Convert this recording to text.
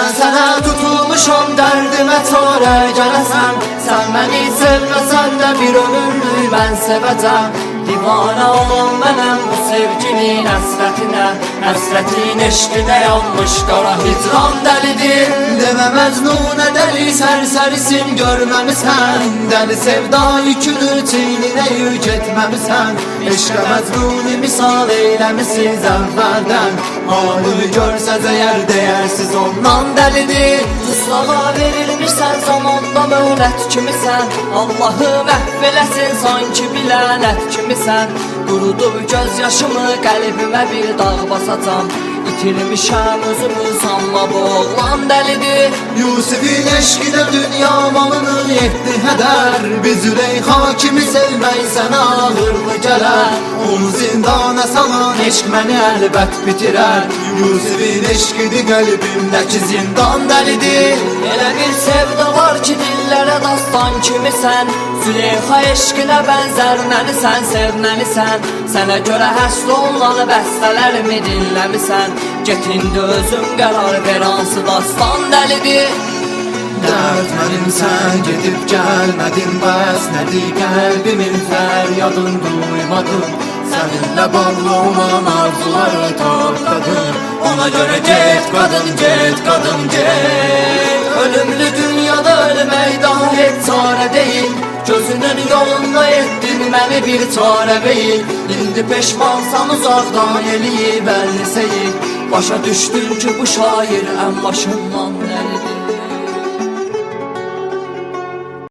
Mən sənə tutulmuşam, dərdimə çarə gələsən. Sən məni sevməsən də bir ömürlük mən sevəcəm. Divanə olan mənəm bu sevginin həsrətinə, həsrətin eşqinə yanmış qara hicran dəlidir. Demə Məcnunə dəli sərsərisin görməmisən, dəli sevda yükünü çiyninə yük etməmisən. Eşqə Məcnuni misal eyləmisiniz əvvəldən, halı görsəz əgər deyərsiz ondan dəlidir. Islağa verilmişsən zamanda möhlət kimisən, Allahı məhv eləsin sanki bilənət kimisən. Qurudub göz yaşımı qəlbimə bir dağ basacam, İtirmişəm özümü sanma bu oğlan dəlidir. Yusifin eşqinə dünya malını yetdi hədər, biz Züleyxa kimi sevmək sənə ağırlı gələr. Onu zindana salan eşq məni əlbət bitirər, Yusifin eşqidir qəlbimdəki zindan dəlidir. Elə bir sevda var ki dillərə dastan kimisən, Züleyxa eşqinə bənzər mənisən, sevməlisən. Sənə görə həsr olunan bəstələrimi dinləmisən, get indi özün qərar ver hansı dastan dəlidir. Dərd mənimsən, gedib gəlmədin, bəs nədir qəlbimin fəryadın duymadım. Səninlə bağlı olan arzuları tapdadım, ona görə get qadın, get qadın, get. Ölümlü dünyada ölmək daha heç çarə deyil, gözünün yolunda etdin məni bir çarə beyil. İndi peşmansan uzaqdan eləyib əlli seyir, başa düşdün ki bu şair ən başından dəlidir.